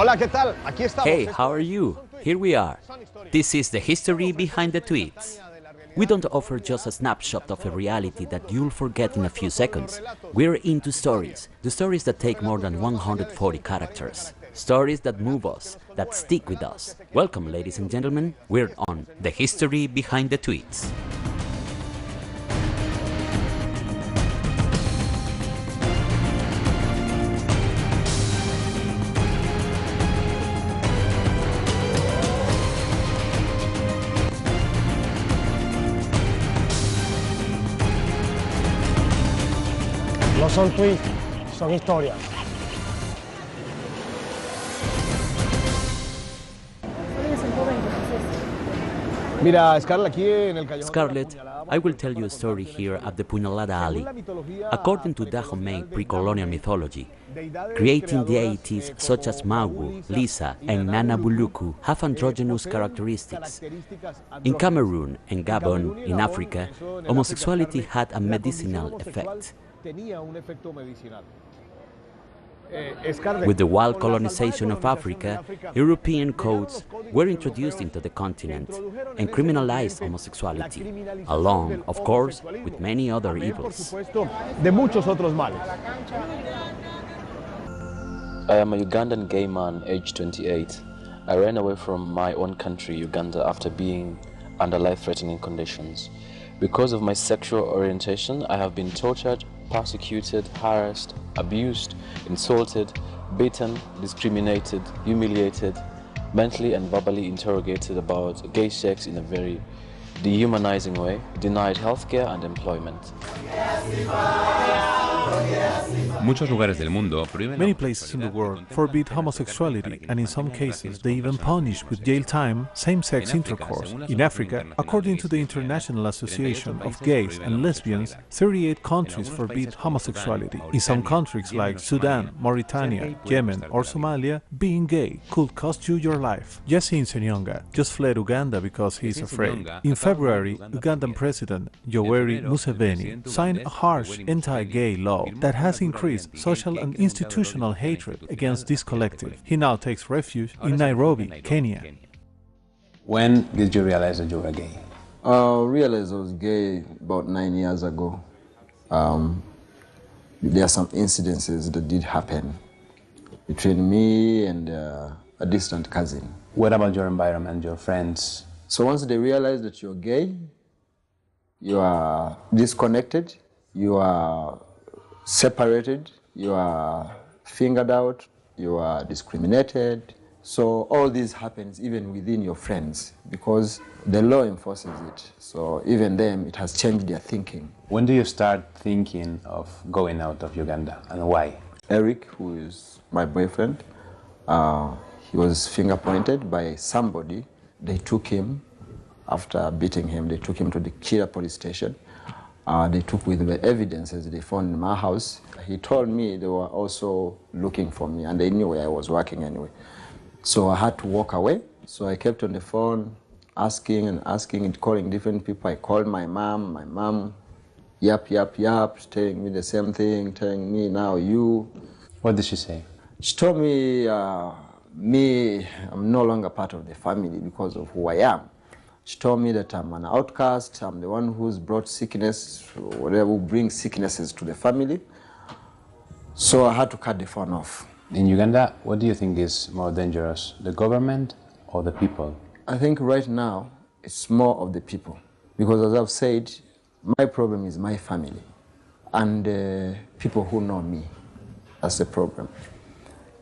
Hola, ¿qué tal? Aquí estamos. Hey, how are you? Here we are. This is the history behind the tweets. We don't offer just a snapshot of a reality that you'll forget in a few seconds. We're into stories, the stories that take more than 140 characters. Stories that move us, that stick with us. Welcome, ladies and gentlemen. We're on The History Behind the Tweets. No son tweets, son historias. Mira, Scarlett, aquí en el Callejón Scarlett, I will tell you a story here at the Puñalada Alley. According to Dahomey pre-colonial mythology, creating deities such as Mawu, Lisa, and Nana Buluku have androgynous characteristics. In Cameroon and Gabon, in Africa, homosexuality had a medicinal effect. With the wild colonization of Africa, European codes were introduced into the continent and criminalized homosexuality, along, of course, with many other evils. De muchos otros males. I am a Ugandan gay man, aged 28. I ran away from my own country, Uganda, after being under life-threatening conditions. Because of my sexual orientation, I have been tortured, persecuted, harassed, abused, insulted, beaten, discriminated, humiliated, mentally and verbally interrogated about gay sex in a very dehumanizing way, denied healthcare and employment. Muchos lugares del mundo prohíben. Many places in the world forbid homosexuality, and in some cases they even punish with jail time same-sex intercourse. In Africa, according to the International Association of Gays and Lesbians, 38 countries forbid homosexuality. In some countries like Sudan, Mauritania, Yemen or Somalia, being gay could cost you your life. Yasin Senyonga just fled Uganda because he is afraid. In February, Ugandan President Yoweri Museveni signed a harsh anti-gay law that has increased social and institutional hatred against this collective. He now takes refuge in Nairobi, Kenya. When did you realize that you were gay? I realized I was gay about 9 years ago. There are some incidences that did happen between me and a distant cousin. What about your environment, your friends? So once they realize that you're gay, you are disconnected, you are separated, you are fingered out, you are discriminated. So all this happens even within your friends because the law enforces it. So even them, it has changed their thinking. When do you start thinking of going out of Uganda and why? Eric, who is my boyfriend, he was finger-pointed by somebody. They took him, after beating him, they took him to the Kira police station. They took with the evidences they found in my house. He told me they were also looking for me and they knew where I was working anyway. So I had to walk away. So I kept on the phone asking and calling different people. I called my mom, yap, telling me the same thing, telling me now you. What did she say? She told me, I'm no longer part of the family because of who I am. She told me that I'm an outcast, I'm the one who's brought sickness, whatever, who brings sicknesses to the family. So I had to cut the phone off. In Uganda, what do you think is more dangerous, the government or the people? I think right now, it's more of the people. Because as I've said, my problem is my family and people who know me. That's the problem.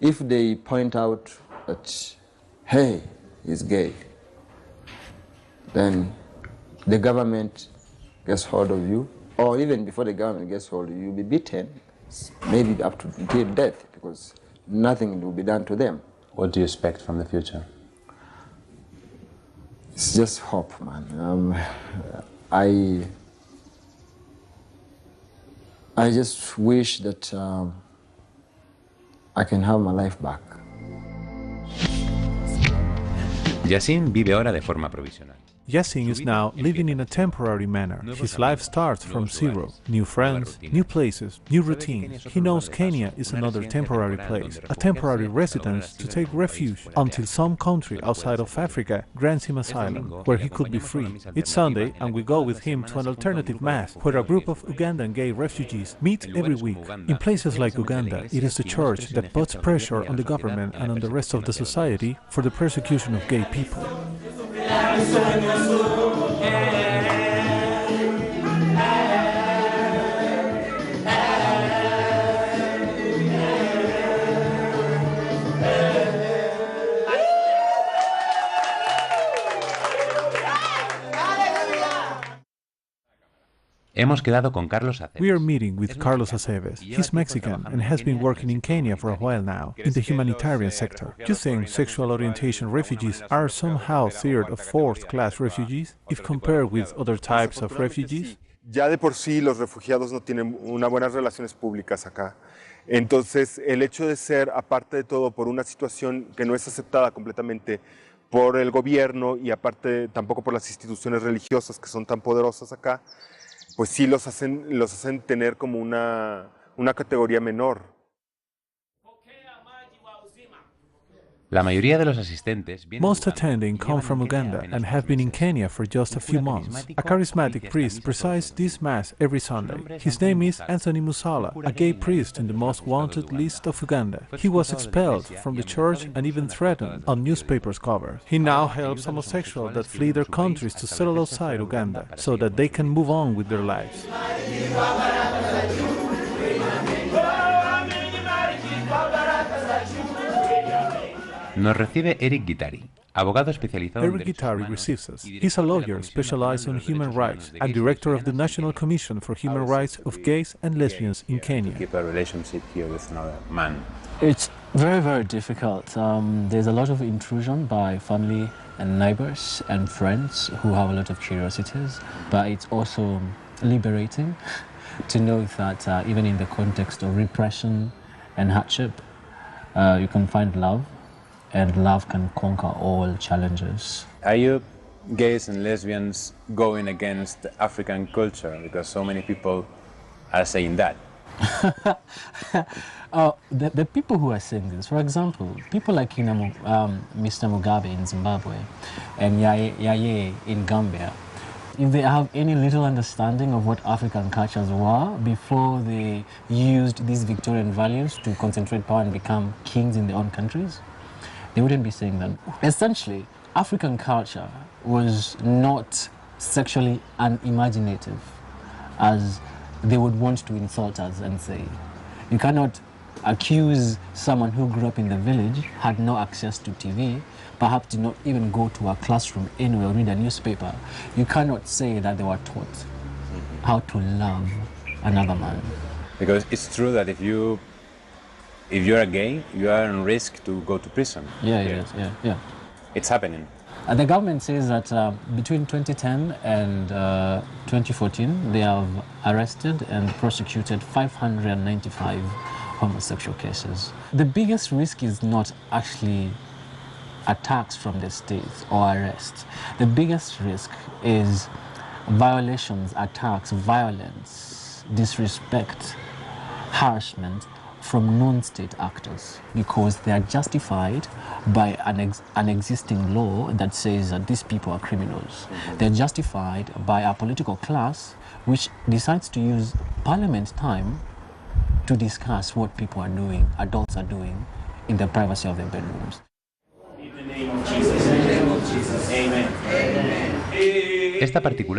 If they point out that, hey, he's gay, then the government gets hold of you, or even before the government gets hold of you, you'll be beaten, maybe up to until death, because nothing will be done to them. What do you expect from the future? It's just hope, man. I just wish that I can have my life back. Yasin vive ahora de forma provisional. Yasin is now living in a temporary manner. His life starts from zero. New friends, new places, new routines. He knows Kenya is another temporary place, a temporary residence to take refuge until some country outside of Africa grants him asylum, where he could be free. It's Sunday and we go with him to an alternative mass where a group of Ugandan gay refugees meet every week. In places like Uganda, it is the church that puts pressure on the government and on the rest of the society for the persecution of gay people. Hemos quedado con Carlos Aceves. We are meeting with Carlos Aceves. He's Mexican and has been working in Kenya for a while now, in the humanitarian sector. Do you think sexual orientation refugees are somehow third or fourth-class refugees, if compared with other types of refugees? Ya de por sí los refugiados no tienen unas buenas relaciones públicas acá. Entonces, el hecho de ser, aparte de todo, por una situación que no es aceptada completamente por el gobierno y aparte tampoco por las instituciones religiosas que son tan poderosas acá, pues sí los hacen tener como una categoría menor. La mayoría de los asistentes Most attending come from Uganda and have been in Kenya for just a few months. A charismatic priest presides this mass every Sunday. His name is Anthony Musala, a gay priest in the most wanted list of Uganda. He was expelled from the church and even threatened on newspapers' covers. He now helps homosexuals that flee their countries to settle outside Uganda so that they can move on with their lives. Nos recibe Eric Guittari, abogado especializado en Eric derechos Guittari humanos. receives us. He's a lawyer specialized on human rights and director of the National Commission for Human Rights of Gays and Lesbians in Kenya. Keep a relationship here with another man. It's very, very difficult. There's a lot of intrusion by family and neighbors and friends who have a lot of curiosities, but it's also liberating to know that even in the context of repression and hardship, you can find love, and love can conquer all challenges. Are you gays and lesbians going against African culture? Because so many people are saying that. The people who are saying this, for example, people like Mr. Mugabe in Zimbabwe and Yahya in Gambia, if they have any little understanding of what African cultures were before they used these Victorian values to concentrate power and become kings in their own countries, they wouldn't be saying that. Essentially, African culture was not sexually unimaginative, as they would want to insult us and say. You cannot accuse someone who grew up in the village, had no access to TV, perhaps did not even go to a classroom anywhere or read a newspaper. You cannot say that they were taught how to love another man. Because it's true that if you're a gay, you are on risk to go to prison. Yeah. It's happening. The government says that between 2010 and 2014, they have arrested and prosecuted 595 homosexual cases. The biggest risk is not actually attacks from the state or arrests. The biggest risk is violations, attacks, violence, disrespect, harassment from non-state actors, because they are justified by an existing law that says that these people are criminals. They're justified by a political class which decides to use parliament time to discuss what people are doing, adults are doing, in the privacy of their bedrooms. In the name of Jesus, in the name of Jesus, amen.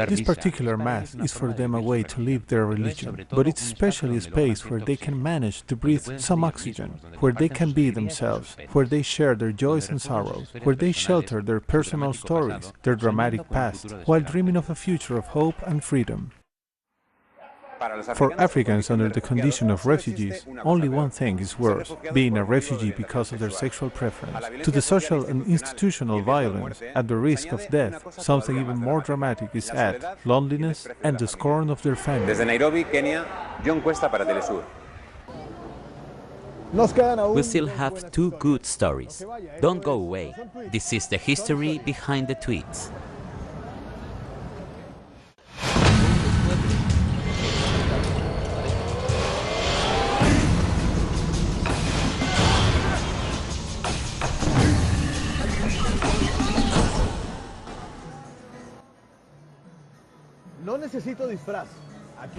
This particular mass is for them a way to live their religion, but it's especially a space where they can manage to breathe some oxygen, where they can be themselves, where they share their joys and sorrows, where they shelter their personal stories, their dramatic past, while dreaming of a future of hope and freedom. For Africans under the condition of refugees, only one thing is worse, being a refugee because of their sexual preference. To the social and institutional violence, at the risk of death, something even more dramatic is added: loneliness and the scorn of their family. Desde Nairobi, Kenia, John Cuesta para Telesur. We still have two good stories. Don't go away. This is the history behind the tweets.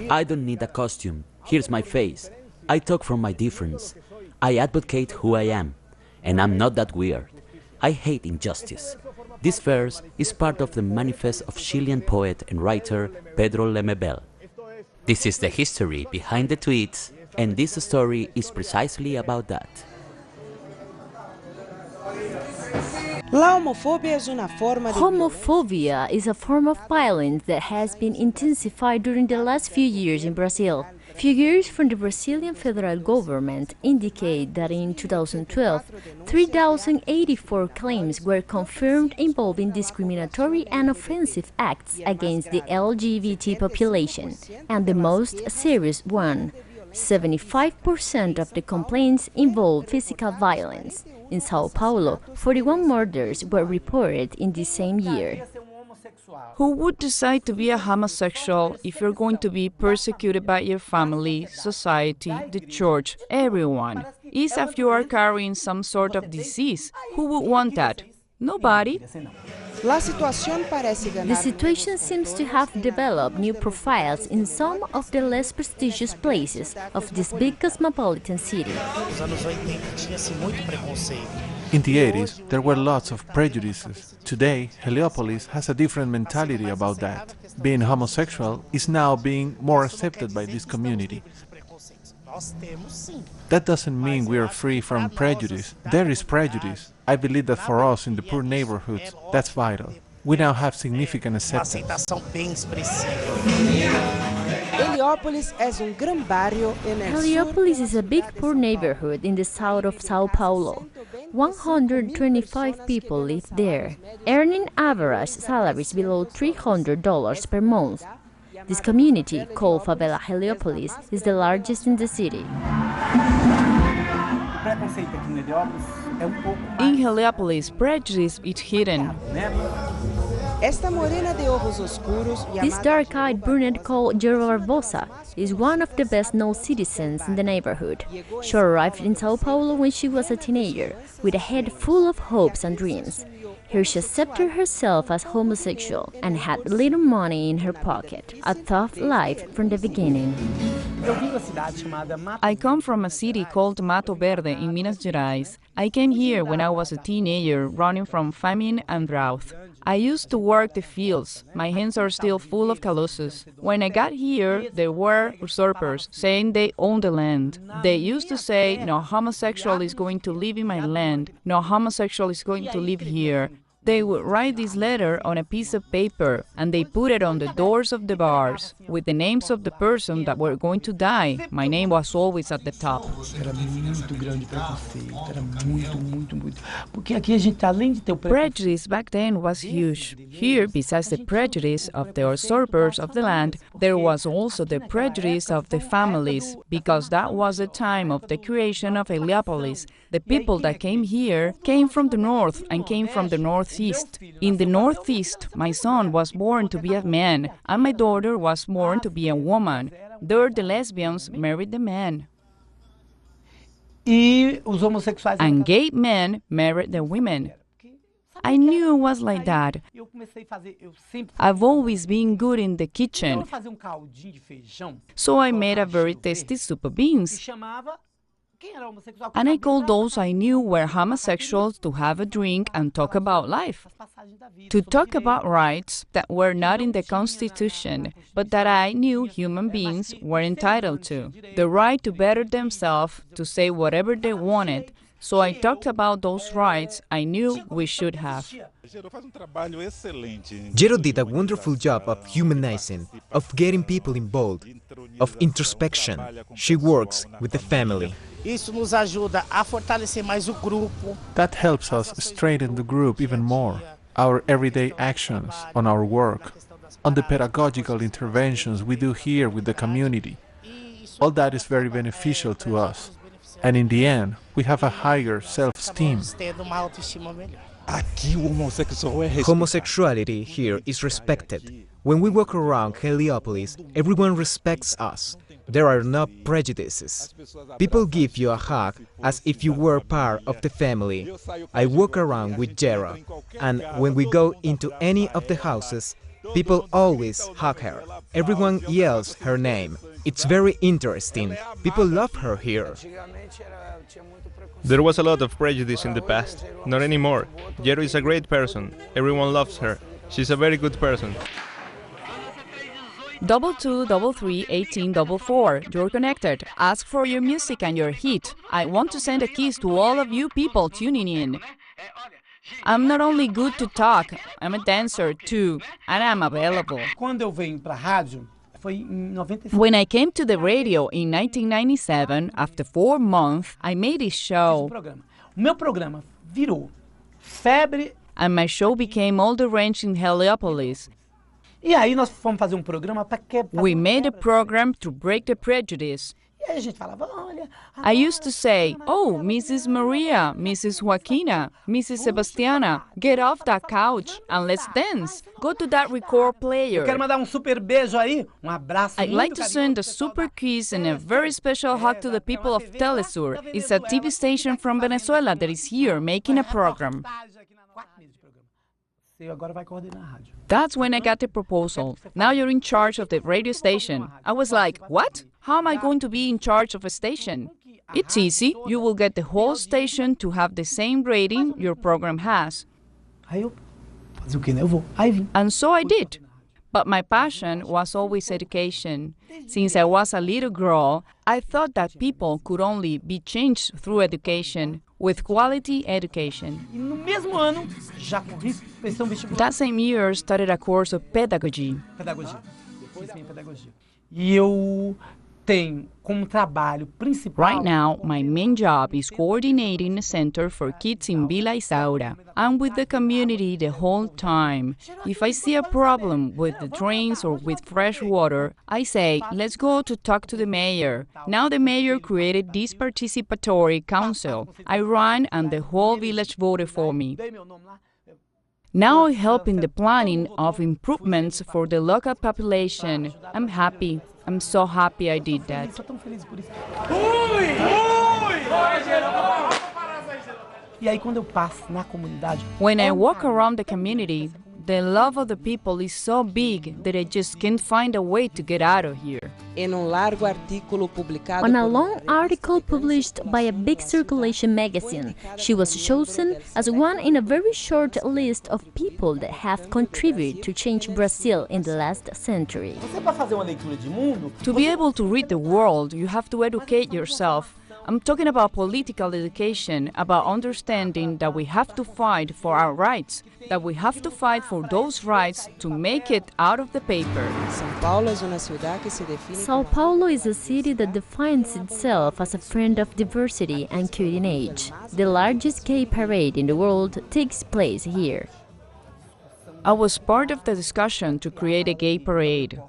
I don't need a costume. Here's my face. I talk from my difference. I advocate who I am. And I'm not that weird. I hate injustice. This verse is part of the manifest of Chilean poet and writer Pedro Lemebel. This is the history behind the tweets, and this story is precisely about that. Homophobia is a form of violence that has been intensified during the last few years in Brazil. Figures from the Brazilian federal government indicate that in 2012, 3,084 claims were confirmed involving discriminatory and offensive acts against the LGBT population, and the most serious one, 75% of the complaints involved physical violence. In Sao Paulo, 41 murders were reported in the same year. Who would decide to be a homosexual if you're going to be persecuted by your family, society, the church, everyone? Is if you are carrying some sort of disease. Who would want that? Nobody. The situation seems to have developed new profiles in some of the less prestigious places of this big cosmopolitan city. In the 80s, there were lots of prejudices. Today, Heliópolis has a different mentality about that. Being homosexual is now being more accepted by this community. That doesn't mean we are free from prejudice. There is prejudice. I believe that for us in the poor neighborhoods, that's vital. We now have significant acceptance. Heliópolis is a big poor neighborhood in the south of Sao Paulo. 125 people live there, earning average salaries below $300 per month. This community, called Favela Heliópolis, is the largest in the city. In Heliópolis, prejudice is hidden. This dark-eyed brunette called Gero Barbosa is one of the best-known citizens in the neighborhood. She arrived in Sao Paulo when she was a teenager, with a head full of hopes and dreams. Here she accepted herself as homosexual and had little money in her pocket. A tough life from the beginning. I come from a city called Mato Verde in Minas Gerais. I came here when I was a teenager, running from famine and drought. I used to work the fields. My hands are still full of calluses. When I got here, there were usurpers saying they own the land. They used to say, no homosexual is going to live in my land, no homosexual is going to live here. They would write this letter on a piece of paper and they put it on the doors of the bars with the names of the person that were going to die. My name was always at the top. Prejudice back then was huge. Here, besides the prejudice of the usurpers of the land, there was also the prejudice of the families, because that was the time of the creation of Heliópolis. The people that came here came from the north and came from the northeast. In the northeast, my son was born to be a man, and my daughter was born to be a woman. There, the lesbians married the men. And gay men married the women. I knew it was like that. I've always been good in the kitchen, so I made a very tasty soup of beans. And I called those I knew were homosexuals to have a drink and talk about life. To talk about rights that were not in the Constitution, but that I knew human beings were entitled to. The right to better themselves, to say whatever they wanted. So I talked about those rights I knew we should have. Gero did a wonderful job of humanizing, of getting people involved, of introspection. She works with the family. That helps us strengthen the group even more. Our everyday actions, on our work, on the pedagogical interventions we do here with the community. All that is very beneficial to us. And in the end, we have a higher self-esteem. Homosexuality here is respected. When we walk around Heliópolis, everyone respects us. There are no prejudices. People give you a hug as if you were part of the family. I walk around with Gero, and when we go into any of the houses, People always hug her. Everyone yells her name. It's very interesting. People love her here. There was a lot of prejudice in the past. Not anymore. Jero is a great person. Everyone loves her. She's a very good person. 22331844. You're connected. Ask for your music and your hit. I want to send a kiss to all of you people tuning in. I'm not only good to talk, I'm a dancer too, and I'm available. When I came to the radio in 1997, after 4 months, I made a show. And my show became all the rage in Heliopolis. We made a program to break the prejudice. I used to say, oh, Mrs. Maria, Mrs. Joaquina, Mrs. Sebastiana, get off that couch and let's dance. Go to that record player. I'd like to send a super kiss and a very special hug to the people of Telesur. It's a TV station from Venezuela that is here making a program. That's when I got the proposal. Now you're in charge of the radio station. I was like, what? How am I going to be in charge of a station? It's easy. You will get the whole station to have the same rating your program has. And so I did. But my passion was always education. Since I was a little girl, I thought that people could only be changed through education, with quality education. That same year, started a course of pedagogy. Right now, my main job is coordinating a center for kids in Villa Isaura. I'm with the community the whole time. If I see a problem with the drains or with fresh water, I say, let's go to talk to the mayor. Now the mayor created this participatory council. I ran and the whole village voted for me. Now I help in the planning of improvements for the local population. I'm happy. I'm so happy I did that. When I walk around the community, the love of the people is so big that I just can't find a way to get out of here. On a long article published by a big circulation magazine, she was chosen as one in a very short list of people that have contributed to change Brazil in the last century. To be able to read the world, you have to educate yourself. I'm talking about political education, about understanding that we have to fight for our rights, that we have to fight for those rights to make it out of the paper. Sao Paulo is a city that defines itself as a friend of diversity and cutting age. The largest gay parade in the world takes place here. I was part of the discussion to create a gay parade.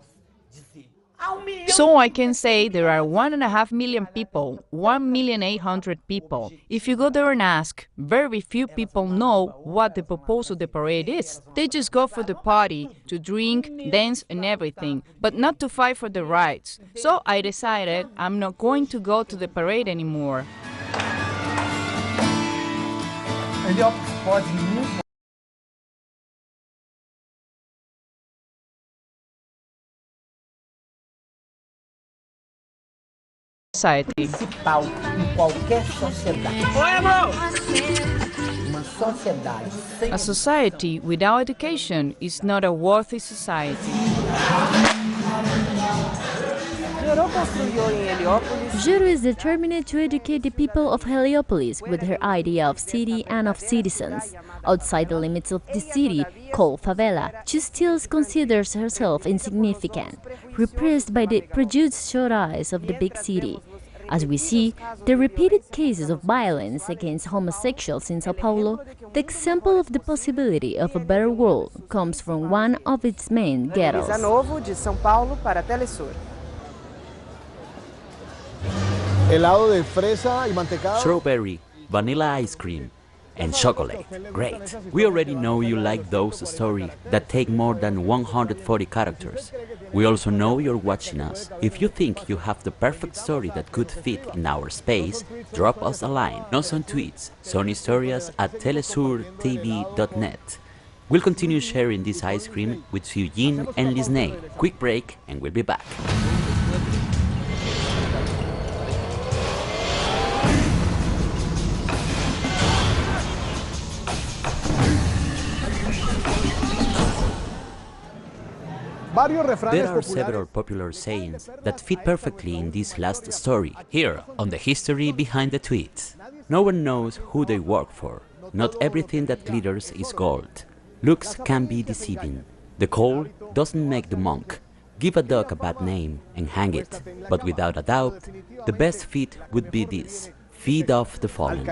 So I can say there are 1.5 million people, 1,800,000 people. If you go there and ask, very few people know what the purpose of the parade is. They just go for the party, to drink, dance and everything, but not to fight for the rights. So I decided I'm not going to go to the parade anymore. Society. A society without education is not a worthy society. Jero is determined to educate the people of Heliopolis with her idea of city and of citizens. Outside the limits of the city, called favela, she still considers herself insignificant, repressed by the prejudiced eyes of the big city. As we see, the repeated cases of violence against homosexuals in Sao Paulo, the example of the possibility of a better world comes from one of its main ghettos. Strawberry, vanilla ice cream, and chocolate. Great. We already know you like those stories that take more than 140 characters. We also know you're watching us. If you think you have the perfect story that could fit in our space, drop us a line. Not on tweets, sonhistorias@telesurtv.net. We'll continue sharing this ice cream with Eugene and Lisney. Quick break and we'll be back. There are several popular sayings that fit perfectly in this last story, here on the history behind the tweets. No one knows who they work for. Not everything that glitters is gold. Looks can be deceiving. The coal doesn't make the monk. Give a dog a bad name and hang it. But without a doubt, the best feat would be this: feed off the fallen.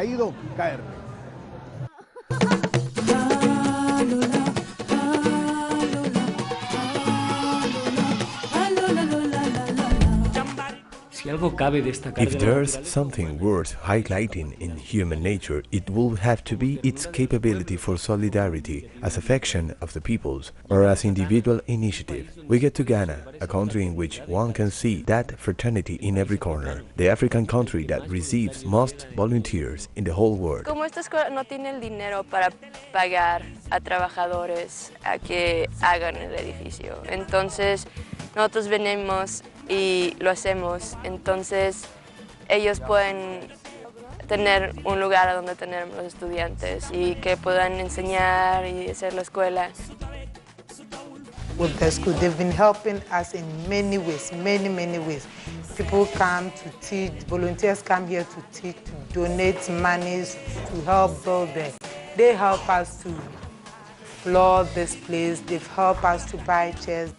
If there's something worth highlighting in human nature, it will have to be its capability for solidarity as affection of the peoples or as individual initiative. We get to Ghana, a country in which one can see that fraternity in every corner, the African country that receives most volunteers in the whole world. Como esta escuela no tiene el dinero para pagar a trabajadores a que hagan el edificio, entonces nosotros venimos y lo hacemos, entonces ellos pueden tener un lugar a donde tener los estudiantes y que puedan enseñar y hacer la escuela. With the school, they've been helping us in many ways, many ways. People come to teach, volunteers come here to teach, to donate monies, to help build there. They help us to floor this place, they've helped us to buy chairs.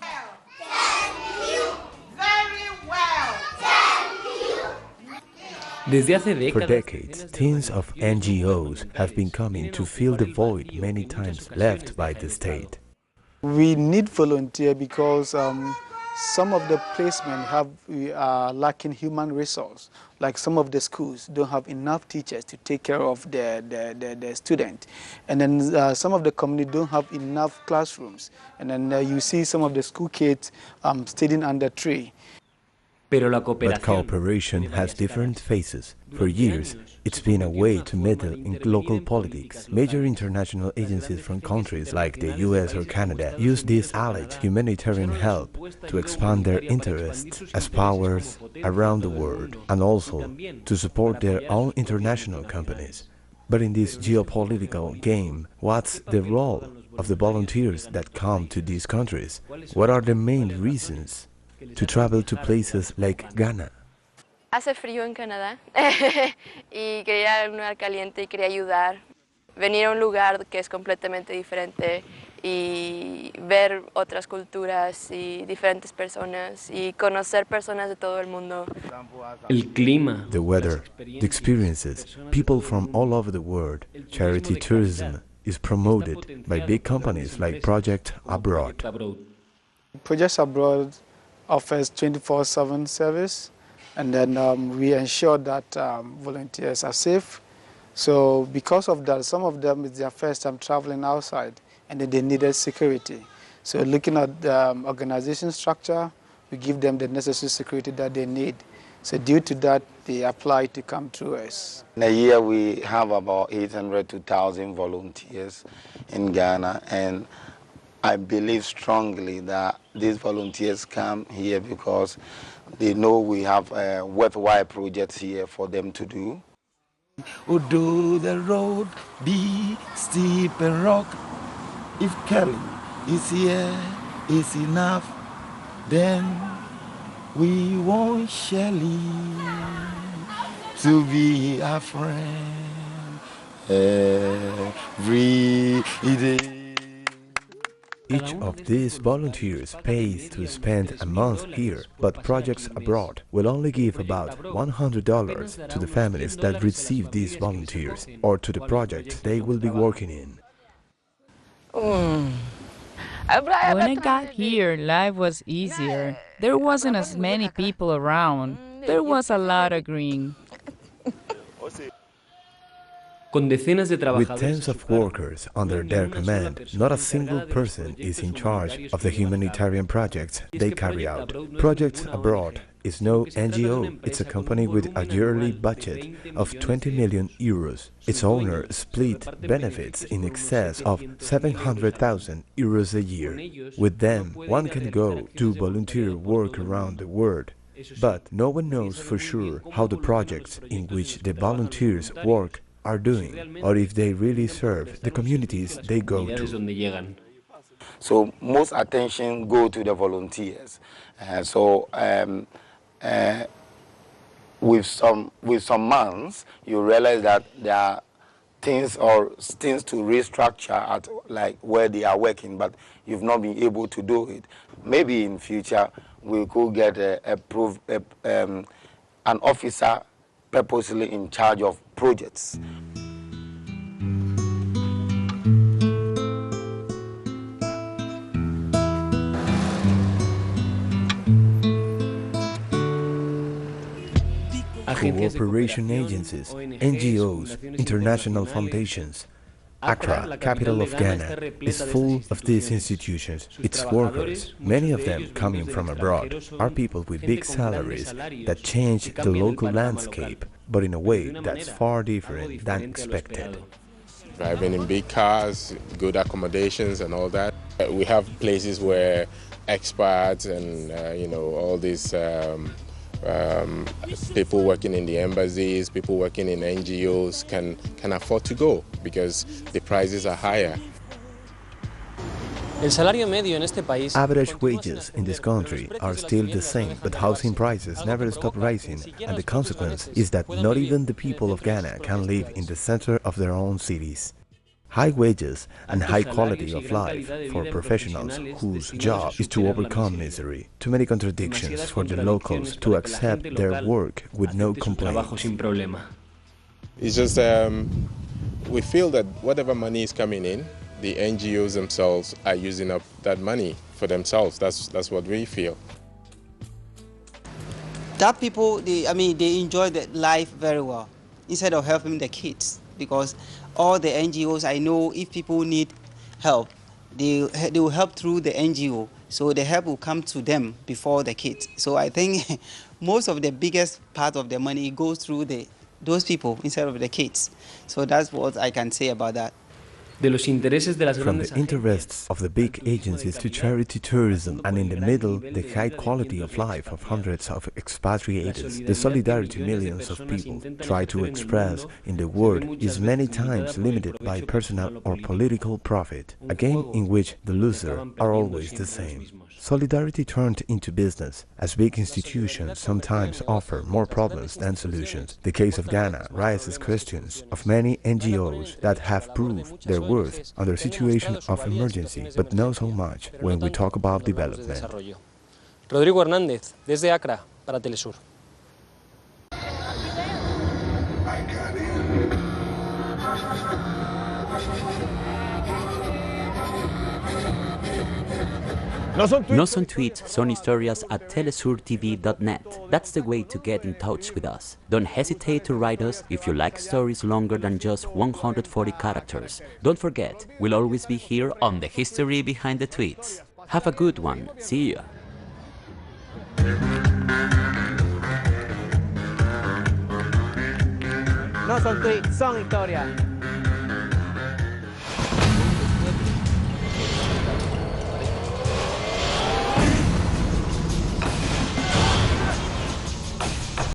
For decades, teams of NGOs have been coming to fill the void many times left by the state. We need volunteers because some of the placements are lacking human resource. Like some of the schools don't have enough teachers to take care of their students. And then some of the community don't have enough classrooms. And then you see some of the school kids studying under tree. But cooperation has different phases. For years, it's been a way to meddle in local politics. Major international agencies from countries like the US or Canada use this alleged humanitarian help to expand their interests as powers around the world and also to support their own international companies. But in this geopolitical game, what's the role of the volunteers that come to these countries? What are the main reasons to travel to places like Ghana? Hace frío en Canadá y quería ir a un lugar caliente y quería ayudar. Venir a un lugar que es completamente diferente y ver otras culturas y diferentes personas y conocer personas de todo el mundo. El clima, the weather, the experiences, people from all over the world. Charity tourism is promoted by big companies like Project Abroad. Project Abroad offers 24/7 service, and then we ensure that volunteers are safe. So because of that, some of them it's their first time traveling outside, and then they needed security. So looking at the organization structure, we give them the necessary security that they need. So due to that, they apply to come to us. In a year, we have about 800 to 1,000 volunteers in Ghana, and I believe strongly that these volunteers come here because they know we have worthwhile projects here for them to do. Although the road be steep and rock, if Kelly is here is enough, then we want Shelly to be our friend every day. Each of these volunteers pays to spend a month here, but Projects Abroad will only give about $100 to the families that receive these volunteers or to the project they will be working in. When I got here, life was easier. There wasn't as many people around. There was a lot of green. With tens of workers under their command, not a single person is in charge of the humanitarian projects they carry out. Projects Abroad is no NGO. It's a company with a yearly budget of 20 million euros. Its owner split benefits in excess of 700,000 euros a year. With them, one can go do volunteer work around the world. But no one knows for sure how the projects in which the volunteers work are doing, or if they really serve the communities they go to. So most attention go to the volunteers. With some months, you realize that there are things to restructure at like where they are working, but you've not been able to do it. Maybe in future we could get an officer purposely in charge of projects. Cooperation agencies, NGOs, international foundations. Accra, capital of Ghana, is full of these institutions. Its workers, many of them coming from abroad, are people with big salaries that change the local landscape, but in a way that's far different than expected. Driving in big cars, good accommodations and all that. We have places where expats and all these people working in the embassies, people working in NGOs can afford to go because the prices are higher. Average wages in this country are still the same, but housing prices never stop rising, and the consequence is that not even the people of Ghana can live in the center of their own cities. High wages and high quality of life for professionals whose job is to overcome misery. Too many contradictions for the locals to accept their work with no complaints. It's just we feel that whatever money is coming in, the NGOs themselves are using up that money for themselves. That's what we feel. That people, they enjoy the life very well instead of helping the kids, because all the NGOs, I know if people need help, they will help through the NGO, so the help will come to them before the kids. So I think most of the biggest part of the money goes through those people instead of the kids. So that's what I can say about that. From the interests of the big agencies to charity tourism, and in the middle, the high quality of life of hundreds of expatriates, the solidarity millions of people try to express in the world is many times limited by personal or political profit, a game in which the losers are always the same. Solidarity turned into business, as big institutions sometimes offer more problems than solutions. The case of Ghana raises questions of many NGOs that have proved their worth under situation of emergency, but not so much when we talk about development. Rodrigo Hernández, desde Accra, para Telesur. Nos on tweets, son historias at telesurtv.net. That's the way to get in touch with us. Don't hesitate to write us if you like stories longer than just 140 characters. Don't forget, we'll always be here on the history behind the tweets. Have a good one. See ya. No son tweets, son historias.